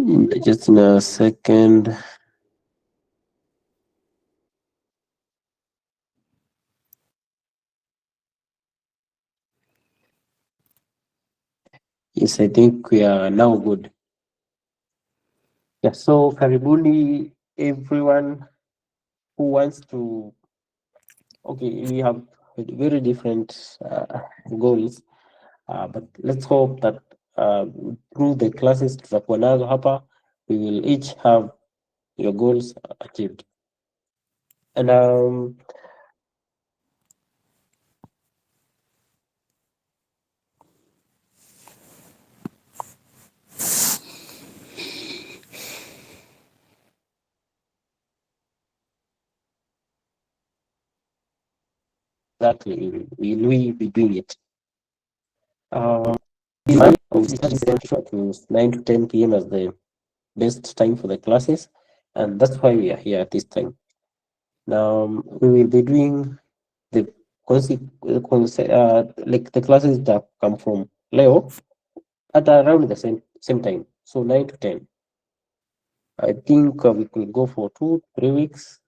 Just in a second. Yes, I think we are now good. Yeah, so karibuni everyone who wants to. Okay, we have very different goals, but let's hope that through the classes tutakuwa nazo hapa, we will each have your goals achieved. And exactly, will we be doing it? To 9 to 10 p.m. as the best time for the classes, and that's why we are here at this time. Now we will be doing the like the classes that come from Leo at around the same time, so 9 to 10. I think we could go for 2 3 weeks,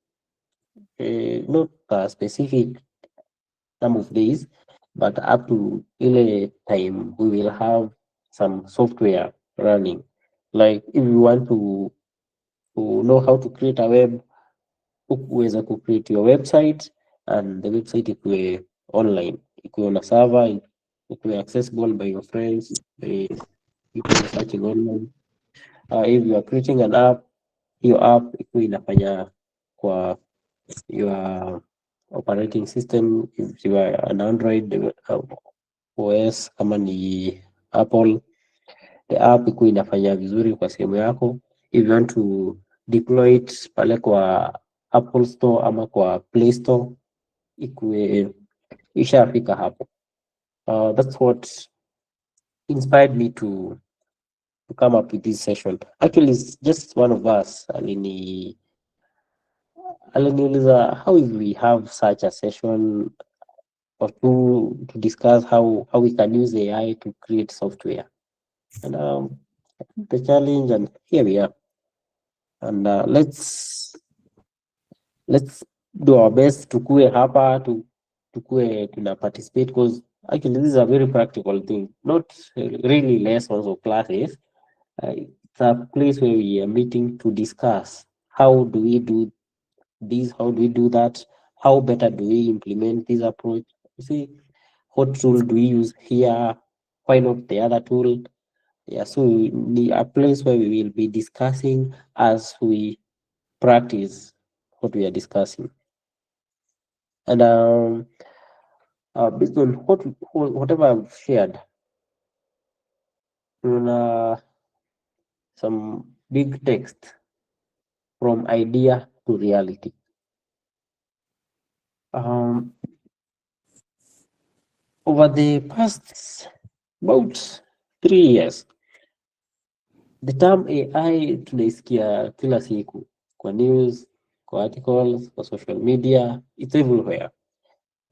not a specific number of days, but up to ile time we will have some software running. Like if you want to know how to create a web, kuweza kucreate your website and the website ikuwe online, ikuwe on a server, ikuwe accessible by your friends, by people searching online. If you are creating an app, hiyo app ikuwe inafanya kwa your operating system, if you are an Android OS, kama ni Apple, the app ikuwe inafanya vizuri kwa sehemu yako. If you want to deploy it pale kwa Apple Store ama kwa Play Store, ikuwe ishafika hapo. That's what inspired me to come up with this session. Actually, it's just one of us aliniuliza how if we have such a session or two to discuss how we can use AI to create software. And the challenge, and here we are. And let's do our best tukue hapa tukue tuna participate, because actually this is a very practical thing, not really lessons or classes. It's a place where we are meeting to discuss how do we do this, how do we do that, how better do we implement this approach. You see, what tool do we use here, why not the other tool? Yeah, so a place where we will be discussing as we practice what we are discussing. And based on whatever I've shared, some big text from idea to reality. Over the past about 3 years, the term AI tunaisikia kila siku kwa news, kwa articles, kwa social media, it's everywhere.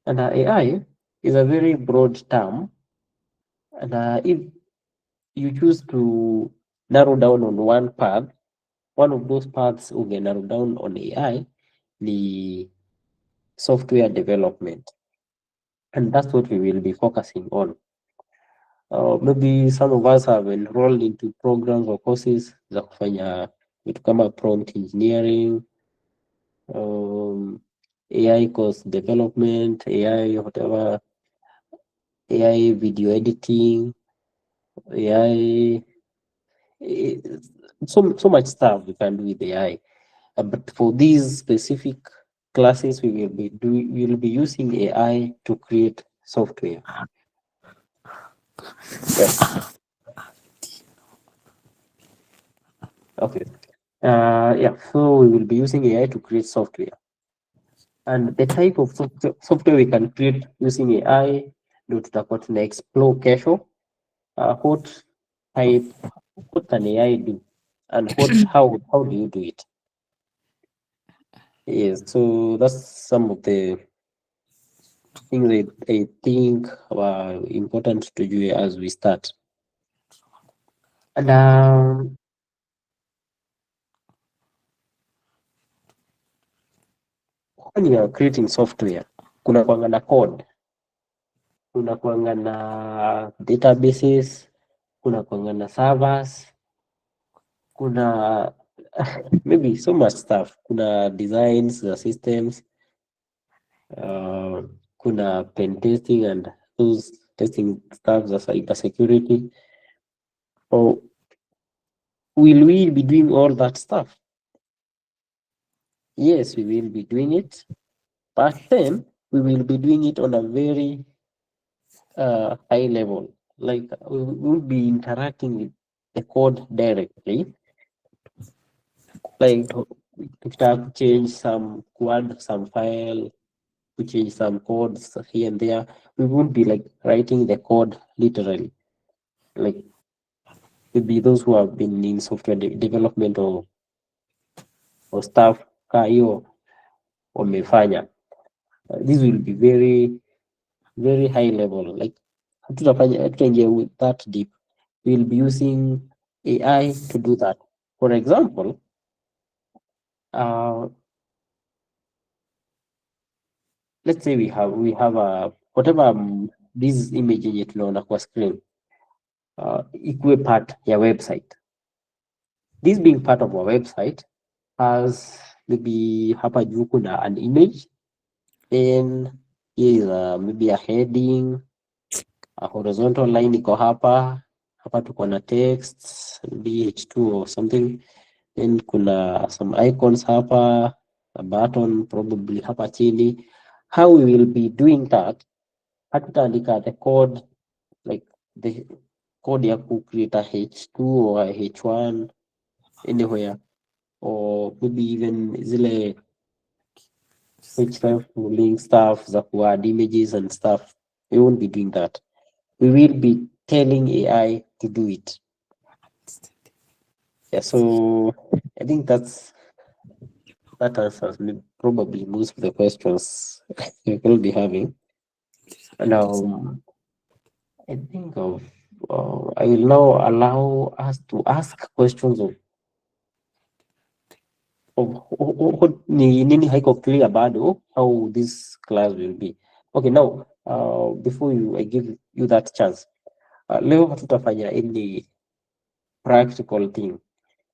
And AI is a very broad term, and if you choose to narrow down on one path, one of those paths we can narrow down on AI, the software development, and that's what we will be focusing on. Maybe some of us have enrolled into programs or courses za kufanya vitu kama prompt engineering, AI course development, AI whatever, AI video editing, AI, so much stuff we can do with AI. But for these specific classes, we will be using AI to create software. Yeah. Okay. Yeah. So we will be using AI to create software, and the type of software we can create using AI ndio tutakuwa tuna explore kesho. What type, what can AI do, and how do you do it? Yes. So that's some of the things I think are important to do as we start. And when you are creating software, kuna kwanga na code, kuna kwanga na databases, kuna kwanga na servers, kuna maybe so much stuff. Kuna designs the systems, kuna pen testing and those testing stuff za cyber security. So will we be doing all that stuff? Yes, we will be doing it, but then we will be doing it on a very high level. Like we will be interacting with the code directly. Like to change some code, some file, to change some codes here and there. We won't be like writing the code literally. Like maybe those who have been in software development or stuff ka hiyo wamefanya. This will be very very high level. Like hatutaingia with that deep. We'll be using AI to do that. For example, let's say we have a whatever this image yenye tunaona kwa screen ikuwe part ya website. This being part of our website has maybe hapa juu kuna an image, then here is maybe a heading, a horizontal line iko hapa tuko na text h2 or something, then kuna some icons hapa, a button probably hapa chini. How we will be doing that, hatutaandika the code like the code ya ku create a h2 or a h1 anywhere, or maybe even zile href link stuff za kuadd images and stuff. We won't be doing that. We will be telling AI to do it. Yeah, so I think that answers probably most of the questions we will be having. Now, I think of I will now allow us to ask questions of ni nini haiko clear bado how this class will be. Okay, now before I give you that chance, leo hatutafanya any practical thing.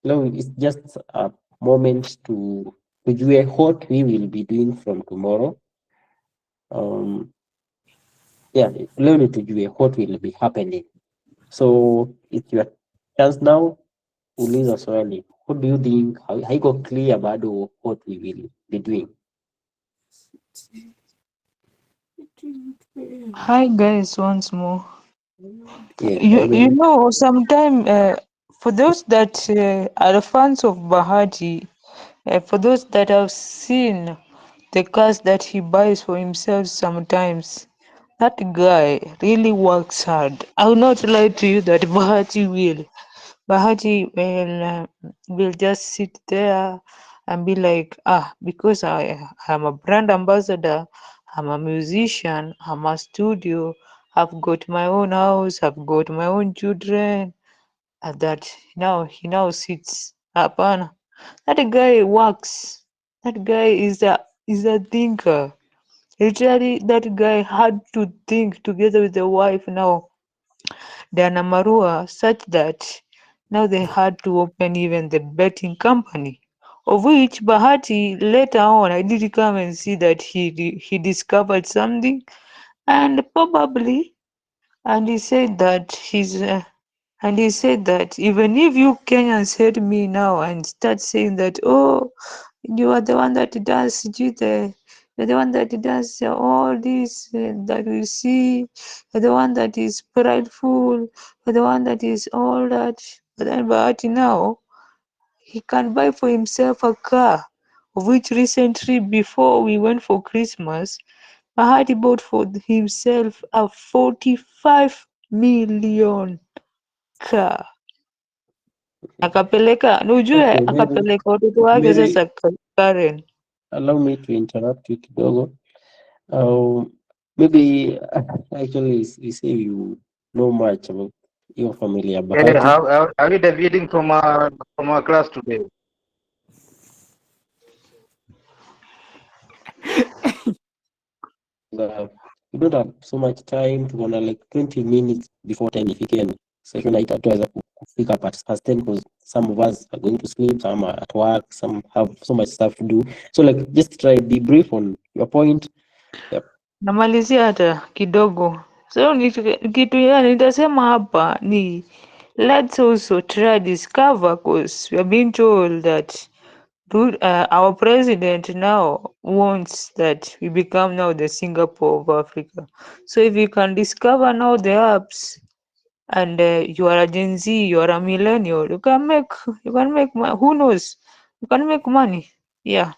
Leo it's just a moment to tujue what we will be doing from tomorrow. Yeah, leo ni tujue what will be happening. So it's your chance now, uliza swali. What do you think? Haiko clear bado what we will be doing. Hi guys, once more. Yeah, You know, sometimes for those that are fans of Bahati, for those that have seen the cars that he buys for himself sometimes, that guy really works hard. I will not lie to you that Bahati will just sit there and be like, because I'm a brand ambassador, I'm a musician, I'm a studio, I've got my own house, I've got my own children, and that he now sits. Hapana. That guy works. That guy is a thinker. Literally, that guy had to think together with the wife now, Dana Marua, such that now they had to open even the betting company, of which Bahati later on I did come and see that he discovered something, and probably and he said that even if you Kenyans hate me now and start saying that, oh, you are the one that does you're the one that does all this that we see, you're the one that is prideful, you're the one that is all that. But then Bahati now, he can buy for himself a car, of which recently before we went for Christmas, Bahati bought for himself a 45 million car. Akapeleka, ujue okay, akapeleka watoto wake sasa Karen. allow me to interrupt you kidogo. Maybe actually we say you know much about your family ya Hey, Bahati. how are you deviating from our class today? You don't have so much time to wanna like 20 minutes before time ifike, and session haitaweza kufika past 10 because some of us are going to sleep, some are at work, some have so much stuff to do. So like just try be brief on your point. Yep. Namalizia hata kidogo. So kitu yani nitasema hapa ni let's also try discover cause we are being told that our president now wants that we become now the Singapore of Africa. So if you can discover now the apps and you are a Gen Z, you are a millennial, you can make who knows, you can make money. Yeah.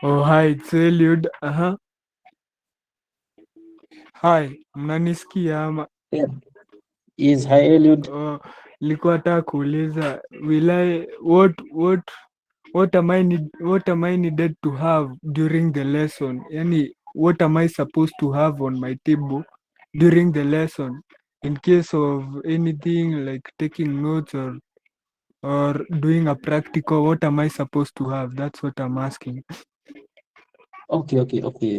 Oh, hi, it's Eliud. Hi, mnanisikia ama? Yeah. Is hi Eliud. Oh, nilikuwa nataka kuuliza what am I needed to have during the lesson? Yani, what am I supposed to have on my table during the lesson in case of anything like taking notes or doing a practical? What am I supposed to have? That's what I'm asking. Okay.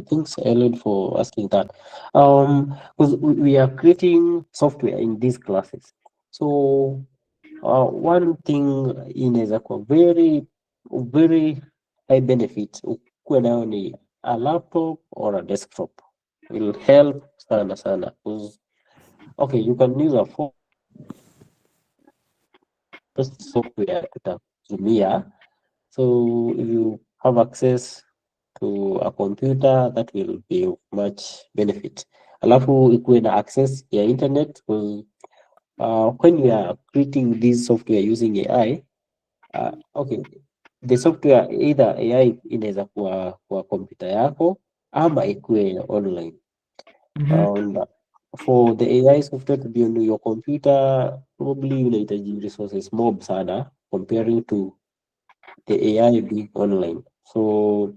Thanks, Eliud, for asking that. Because we are creating software in these classes. So one thing inaweza kuwa very high benefit ukuwe nayo ni a laptop or a desktop. Will help sana because okay, you can use a phone software tutatumia. So if you have access to a computer, that will be of much benefit. Alafu ikuwe na access ya internet because when we are creating this software using AI, okay, the software either AI inaweza kuwa kwa kompyuta yako ama ikuwe online. And for the AI software to be on your computer, probably unahitaji resources mob sana comparing to the AI being online. So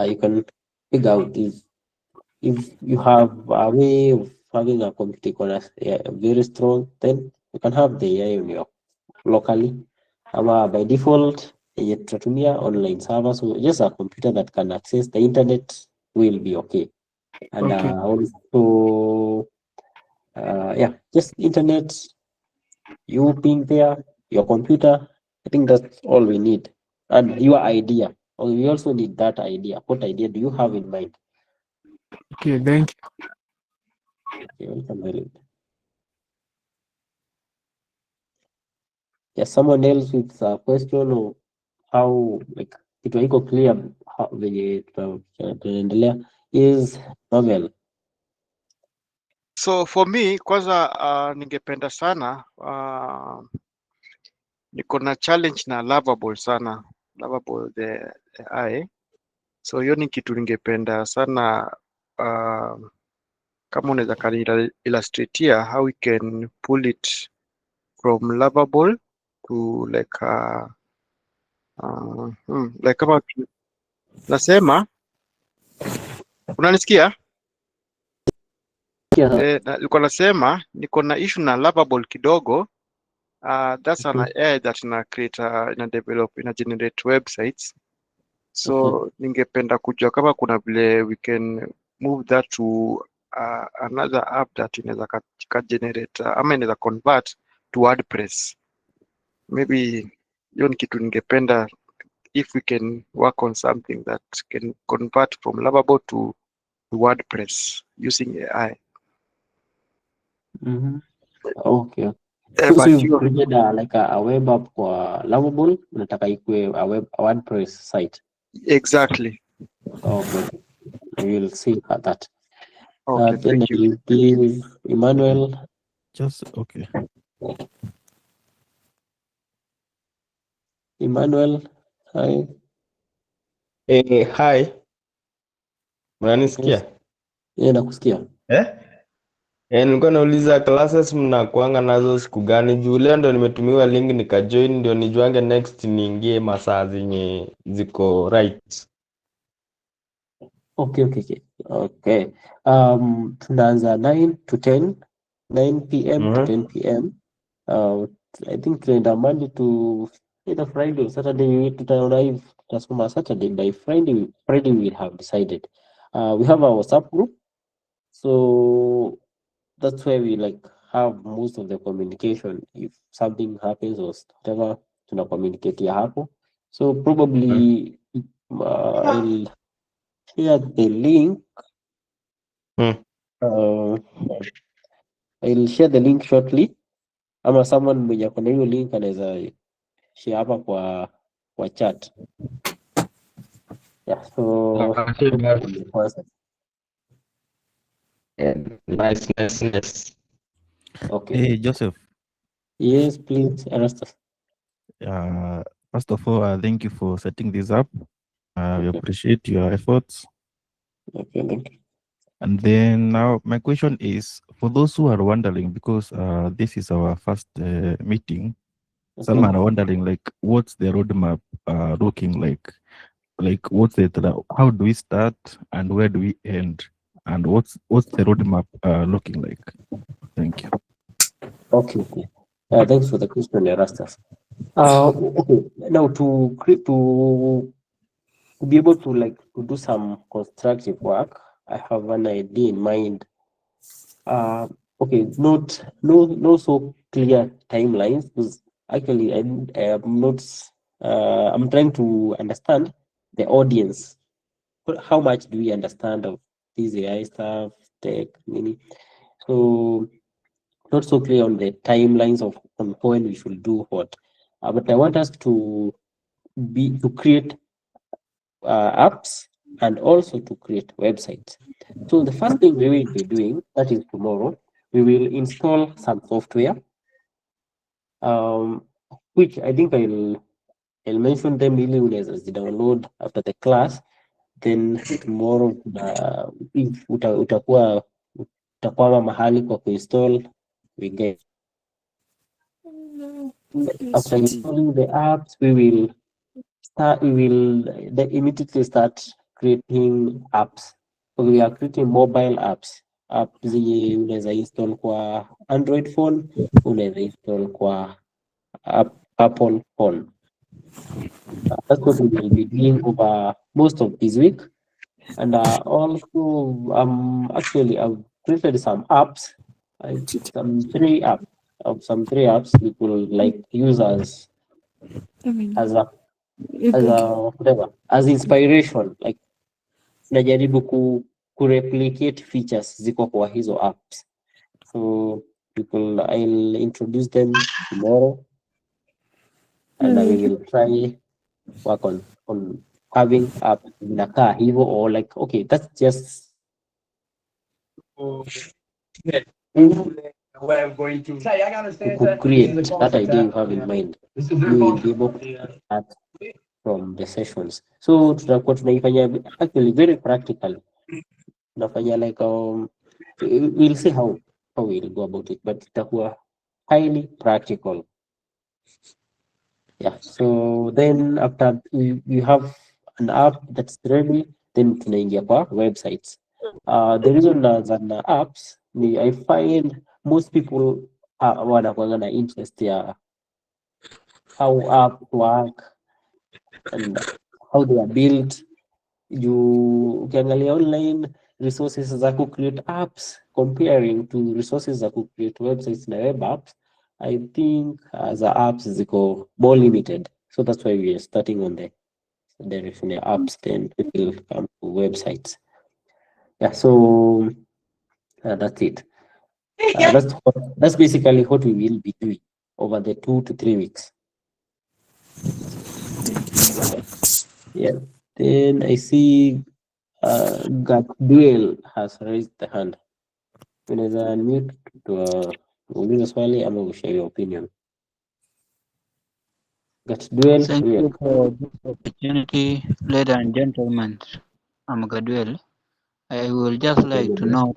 you can figure out if you have a way of having a computer very strong, then you can have the AI on your locally. Ama by default yenye tutatumia online server, so just a computer that can access the internet will be okay. And Okay. also yeah, just internet, you being there, your computer. I think that's all we need. And your idea. We also need that idea. What idea do you have in mind? Okay, thank you. Okay, welcome, Eliud. Yeah, someone else with a question or how like kitu haiko clear venye tunaendelea is novel. So for me kwanza, ningependa sana niko na challenge na Lovable sana, Lovable the AI. So hiyo ni kitu ningependa sana kama unaweza kani illustratea how we can pull it from Lovable to like like kama nasema, unanisikia? Yeah. Nilikuwa nasema niko na issue na Lovable kidogo. That's an AI that ina create, ina develop, ina generate websites. So ningependa kujua kama kuna vile we can move that to another app that inaweza ka generate ama inaweza convert to WordPress. Maybe hiyo ni kitu ningependa if we can work on something that can convert from Lovable to WordPress using AI. Okay. But So you've you created like a web app kwa Lovable, unataka ikuwe a WordPress site. exactly. Okay. We will see that. Okay, Then thank you. you please, Emmanuel. Just okay. Emmanuel, hi. Hi. Mnanisikia? Yeah, nakusikia. Nilikuwa nauliza classes mnakuanga nazo siku gani? Juu leo ndo nimetumiwa link nikajoin ndio nijuange next niingie masaa zenye ziko right. Okay. Tunaanza 9 to 10, 9 p.m. to 10 p.m. I think tunaenda Monday to either Friday or Saturday. Tutaona tutasoma Saturday. By Friday we will have decided. We have our WhatsApp group, so that's where we like have most of the communication. If something happens or whatever, tuna communicate hapo. So probably I'll share the link. I'll share the link shortly, ama someone mwenye ako na hiyo link anaweza share hapa kwa chat. Yeah, so nice. okay. Hey, Joseph. Yes, please, Erastus. First of all, thank you for setting this up. We Okay. appreciate your efforts. Okay, thank you. And then now my question is, for those who are wondering, because this is our first meeting, some Okay. are wondering like, what's the roadmap looking like? Like, what's how do we start and where do we end? And what's the roadmap looking like? Thank you. Okay. Thanks for the question, Erastus. Okay. Now to be able to do some constructive work, I have an idea in mind. Okay, no so clear timelines, because actually I am not. I'm trying to understand the audience. How much do we understand of this AI stuff, tech, mini? So not so clear on the timelines of on when we should do what. But I want us to create apps and also to create websites. So the first thing we will be doing, that is tomorrow, we will install some software, which I think I'll mention them ili unaweza download after the class. Then tomorrow if utakwama mahali kwa kuinstall, we get. After installing the apps, we will immediately start creating apps. So we are creating mobile apps. App zenye unaweza install kwa Android phone, unaweza install kwa Apple phone. That's what we will be doing over most of this week. And also, actually, I've created some apps. Some three apps we will like use as whatever, as inspiration. Like najaribu replicate features ziko kwa hizo apps. So I'll introduce them tomorrow, and we will try work on having apps inakaa hivyo, or like, okay, that's just what I'm going to create. That idea you have in mind, you will be able to start from the sessions. So tutakuwa tunaifanya actually very practical. Tunafanya like we'll see how we'll go about it, but itakuwa highly practical. Yeah. So then after we have an app that's ready, then tunaingia kwa websites. The reason that apps, I find most people wanakuanga na interest ya how apps work and how they are built. Ukiangalia online resources za create apps comparing to resources za create websites na web apps, I think the apps ziko more limited. So that's why we are starting on the direction of apps, then we will come to websites. Yeah, so that's it. That's basically what we will be doing over the 2 to 3 weeks. Yeah. Then I see Gatduel has raised the hand. Unaweza unmute uulize swali ama ushare your opinion. Gatduel. Thank you for this opportunity, ladies and gentlemen. I'm Gadwell. I will just like to know,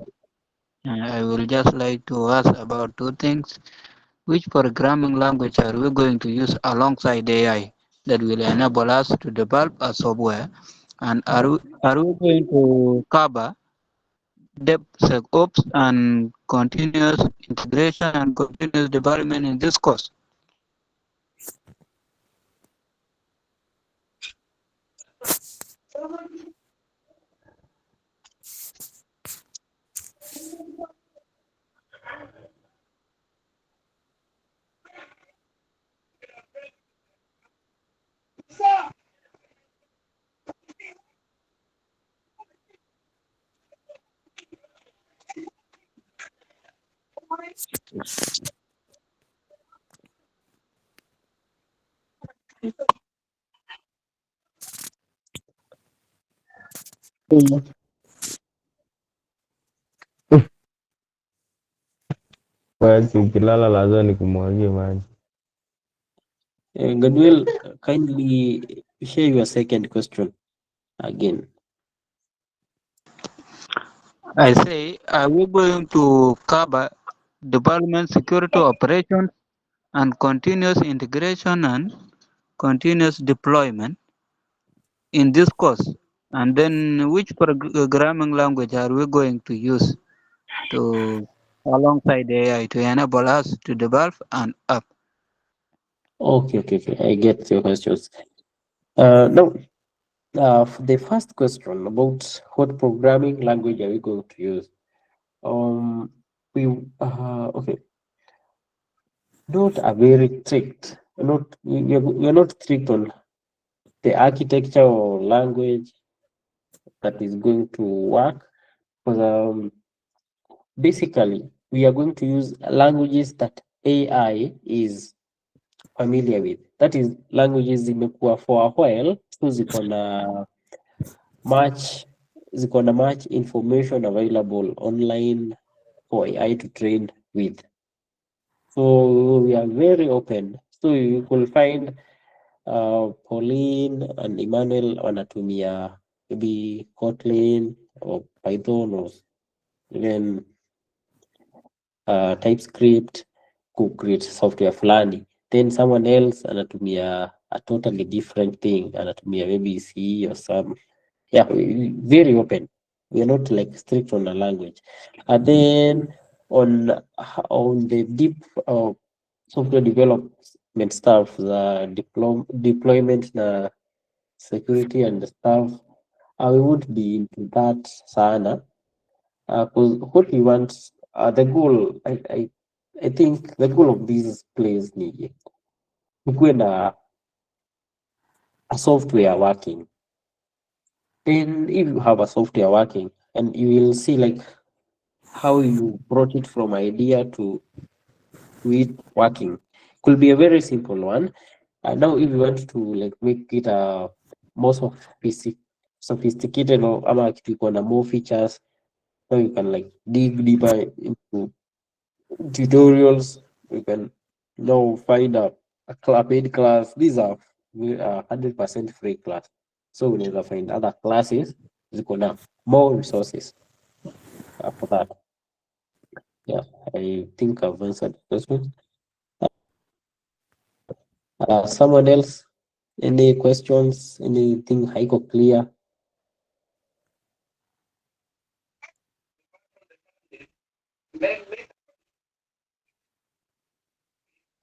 I will just like to ask about two things. Which programming language are we going to use alongside AI that will enable us to develop a software? And are we going to cover DevSecOps and continuous integration and continuous development in this course. Basi ukilala lazima nikumwagie maji. Gadwell, kindly share your second question again. I say, are we going to cover development, security operations, and continuous integration and continuous deployment in this course? And then which programming language are we going to use to alongside AI to enable us to develop an app? Okay. I get your questions. Now, the first question about what programming language are we going to use? Okay, not a very strict. We're not strict on the architecture or language that is going to work, because basically we are going to use languages that AI is familiar with. That is, languages zimekuwa for a while, so ziko na much information available online for AI to train with. So we are very open. So you could find Pauline and Emmanuel wanatumia maybe Kotlin or Python or even TypeScript to create software fulani. Then someone else anatumia a totally different thing, anatumia maybe C or some. Yeah, very open. We are not like strict on the language. And then on the deep software development stuff, the deployment, the security and the stuff, we would be into that sana. Because what we want, the goal, I think the goal of these plays ni kukuwe na a software working. Then if you have a software working, and you will see like how you brought it from idea to it working. Could be a very simple one. And now if you want to like make it a more sophisticated or ama kitu iko na more features, now you can like dig deeper into tutorials. You can now find a paid class. These are 100% free class. So we need to find other classes ziko na more resources for that. Yeah, I think I've answered the question. Someone else, any questions, anything haiko clear?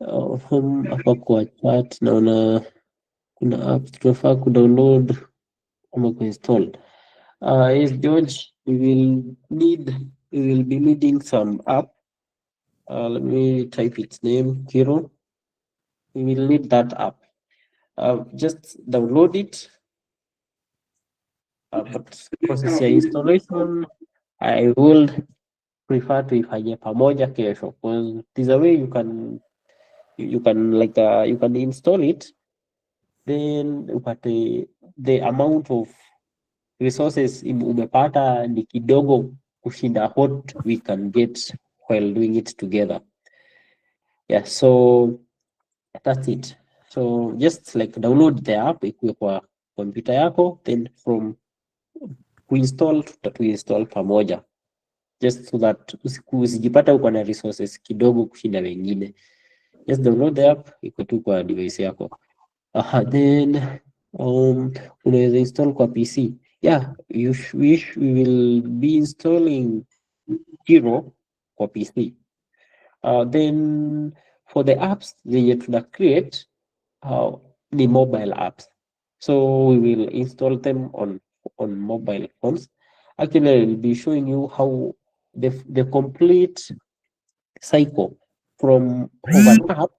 Hapa kwa chat naona kuna apps tunafaa kudownload ama kuinstall. Yes, George, we will be needing some app. Let me type its name, Kiro. We will need that app. Just download it. But process ya installation, I will prefer tuifanye pamoja kesho, because there's a way you can install it, then upate the amount of resources umepata ni kidogo kushinda what we can get while doing it together. Yeah, so that's it. So just like download the app ikuwe kwa kompyuta yako, then from kuinstall tutatuinstall pamoja, just so that usijipata uko na resources kidogo kushinda wengine. Just download the app iko tu kwa device yako. Then unaweza install kwa PC. we will be installing Hero kwa PC. Then for the apps zenye tuna create the mobile apps. So we will install them on mobile phones. Actually, I will be showing you how the complete cycle from of an app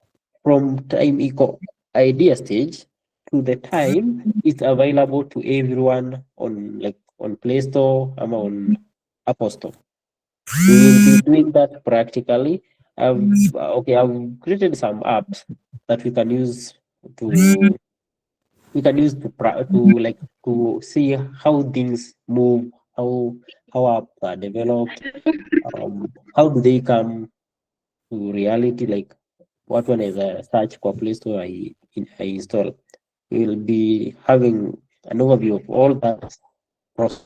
from time eco idea stage to the time it's available to everyone on Play Store or on Apple Store. We will be doing that practically. I've created some apps that we can use to to see how things move, how apps are developed, how do they come to reality, like what one is a search for Play Store I install. We will be having an overview of all that process.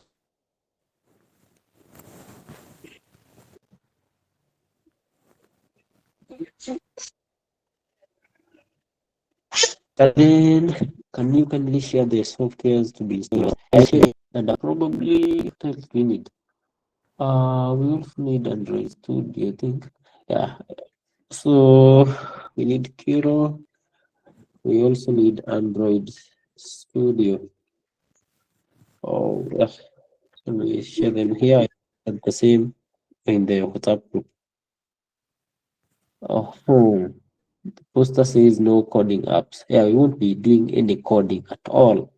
And then can you kindly share the softwares to be installed? And probably what else we need? We also need Android Studio, I think. Yeah. So we need Kiro. We also need Android Studio. Oh, yeah. So we share them here at the same in the WhatsApp group. Oh, the poster says no coding apps. Yeah, we won't be doing any coding at all.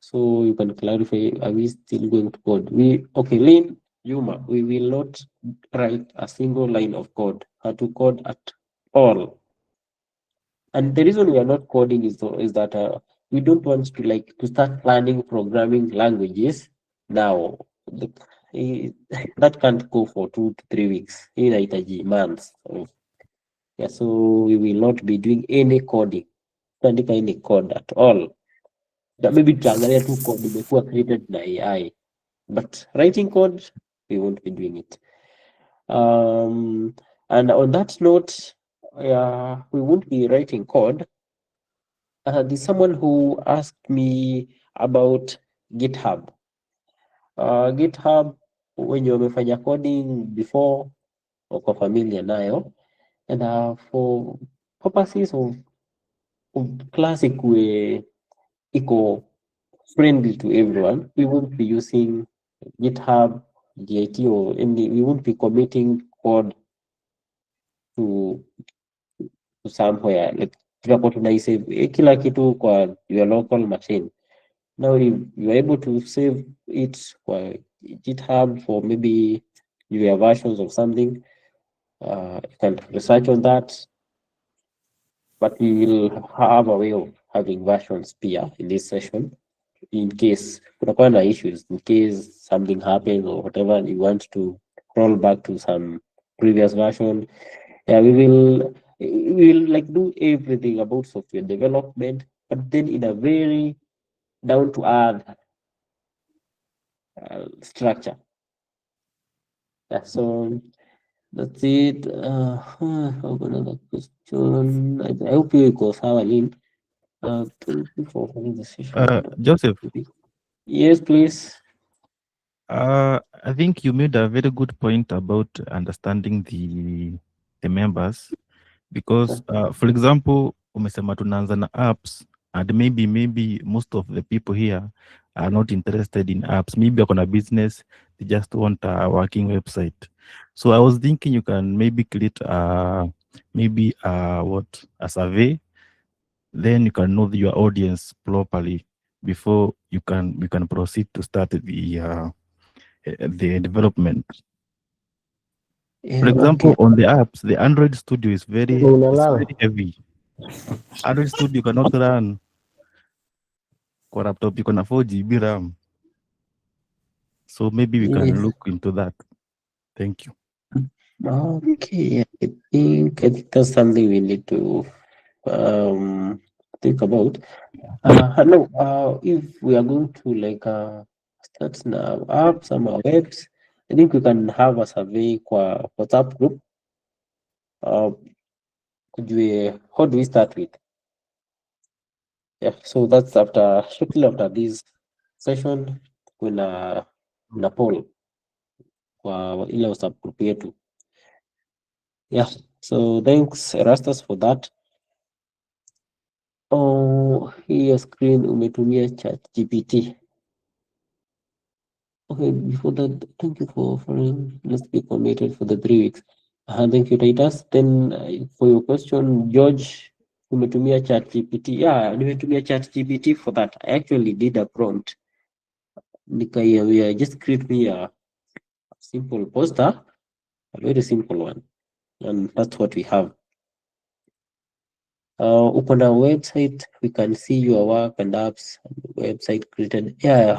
So you can clarify, are we still going to code? Lynn, Yuma, we will not write a single line of code, how to code at all. And the reason we are not coding is that we don't want to start planning programming languages now. That can't go for 2 to 3 weeks. Inahitaji months. So we will not be doing any coding, kuandika any code at all. Maybe tutaangalia tu code imekuwa created na AI, but writing code we won't be doing it. And on that note, we won't be writing code. There's someone who asked me about GitHub. GitHub, when you wamefanya coding before, uko familiar nayo, and for purposes of classic way, eco friendly to everyone, we won't be using GitHub, Git, or we won't be committing code to somewhere, like tutakuwa tunaisave kila kitu kwa your local machine. Now if you are able to save it for GitHub for maybe your versions of something, you can research on that, but we will have a way of having versions pia in this session in case kutakuwa na issues, in case something happens or whatever, and you want to roll back to some previous version. Yeah, we will do everything about software development, but then in a very down to earth structure. Yeah, so that's it. Another question. I hope you go sawa, Lynn. Thank you for holding the session. Joseph, Yes, please. I think you made a very good point about understanding the members, because for example, umesema tunaanza na apps, and maybe most of the people here are not interested in apps. Maybe on a business, they just want a working website. So I was thinking you can maybe create a survey, then you can know your audience properly before you can proceed to start the development. For example, on the apps, the Android Studio is very heavy. Android Studio cannot run kwa laptop iko na 4 GB RAM. So maybe we can look into that. Thank you. Okay, I think that's something we need to think about. If we are going to start now apps some webs, I think we can have a survey kwa WhatsApp group. How do we start with? Yeah, so that's shortly after this session, na poll kwa ile WhatsApp group yetu. Yeah, so thanks Erastus for that. Oh, hiyo screen umetumia ChatGPT. Okay, before that, thank you for offering. Let's be committed for the 3 weeks. Thank you, Titus. Then for your question, George, umetumia ChatGPT. Yeah, nimetumia ChatGPT for that. I actually did a prompt. Nikaiambia just create me a simple poster, a very simple one, and that's what we have. Upon our website, we can see your work and apps and website created. Yeah,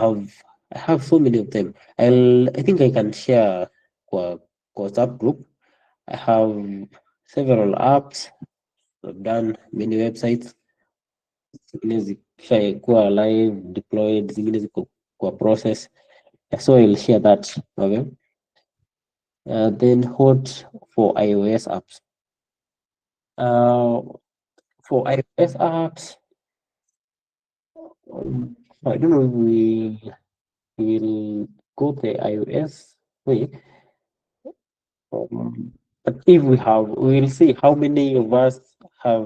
I have so many of them. I think I can share kwa WhatsApp group. I have several apps. I've done many websites. Zingine zikishakuwa live, deployed, zingine ziko kwa process. So I'll share that. Okay. Then what for iOS apps? For iOS apps, I don't know if we will go the iOS way. But if we will see how many of us have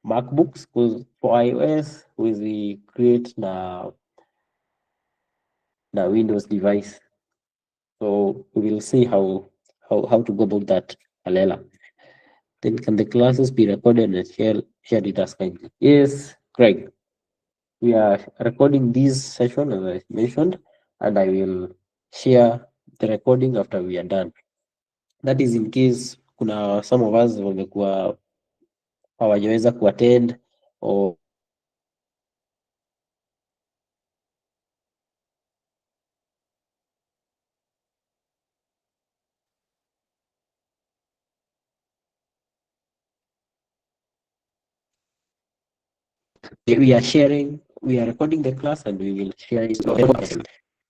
MacBooks, because for iOS we create the Windows device. So we will see how to go about that, Alela. Then can the classes be recorded and shared it as kindly? Yes, Craig. We are recording this session as I mentioned, and I will share the recording after we are done. That is in case kuna some of us wamekuwa hawajaweza kuattend or we are recording the class and we will share it to everyone.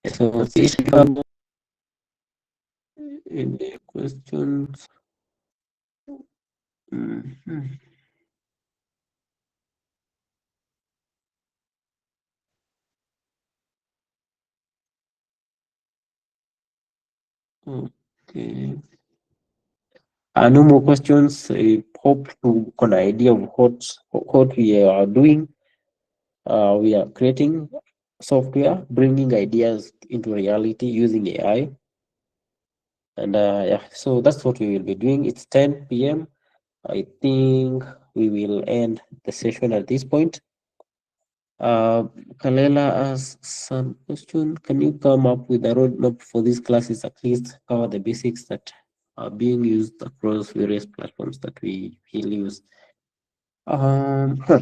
So if you have any questions, okay. No more questions. I hope to get an idea of what we are doing. We are creating software, bringing ideas into reality using AI. And yeah, so that's what we will be doing. It's 10 p.m. I think we will end the session at this point. Kalela asked some question. Can you come up with a roadmap for these classes, at least cover the basics that are being used across various platforms that we will use? Roadmap.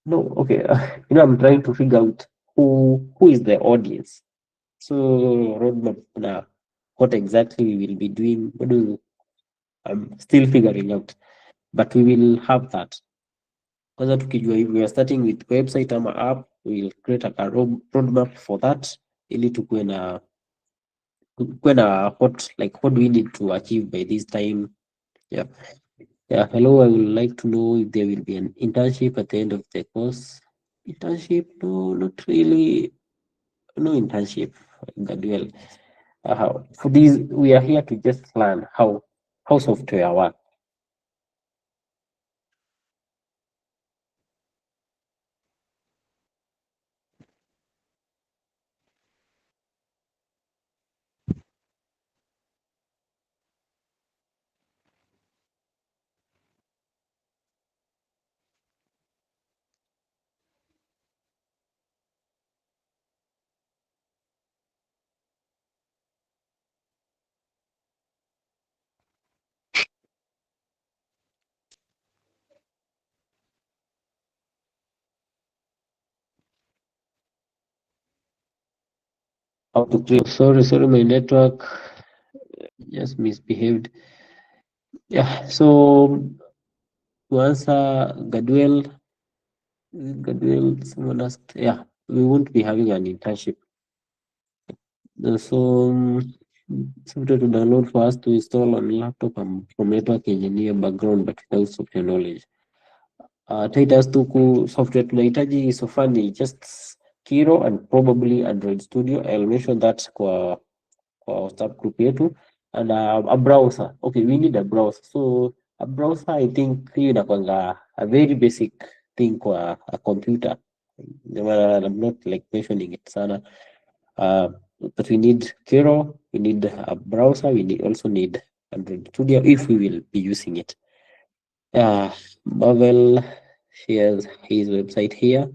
No, okay. I'm trying to figure out who is the audience. So roadmap now, what exactly we will be doing? I'm still figuring out, but we will have that. Kwanza tukijua hivi, we are starting with website ama app, we will create a roadmap for that ili tukuwe na what do we need to achieve by this time. Yeah. Hello, I would like to know if there will be an internship at the end of the course. Internship? No, not really. No internship, Gaduel. For these, we are here to just learn how software works. How to create. Sorry, my network just misbehaved. Yeah, so to answer Gaduel, someone asked, yeah, we won't be having an internship. So software to download for us to install on laptop. I'm from network engineer background, but without software knowledge. Titus Tuku software tunahitaji so far ni just Kiro and probably Android Studio. I'll mention that kwa WhatsApp group yetu, and a browser. Okay, we need a browser. So a browser, I think hiyo inakwanga a very basic thing kwa a computer. I'm not like mentioning it sana. But we need Kiro, we need a browser, we also need Android Studio if we will be using it. Marvel shares his website here.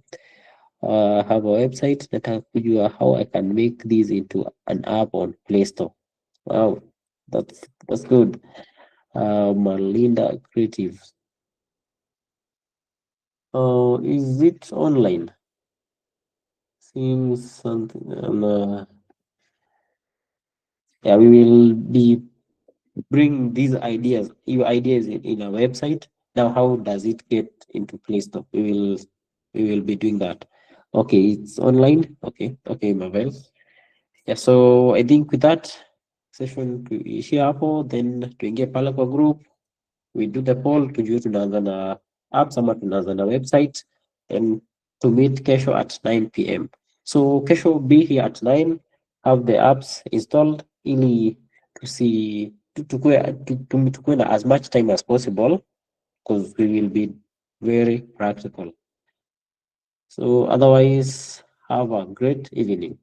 Have a website. Nataka kujua how I can make this into an app on Play Store. Wow, that's good. Malinda Creative. Is it online? Seems something. Yeah, we will be bring these ideas, your ideas in a website. Now, how does it get into Play Store? We will be doing that. Okay, it's online. Okay, Marvel. Yeah, so I think with that session tuishie hapo, then tuingie pale kwa group, we do the poll, tujue tunaanza na apps ama tunaanza na website, then to meet kesho at 9 p.m. So kesho be here at 9, have the apps installed ili tukue na as much time as possible because we will be very practical. So otherwise, have a great evening.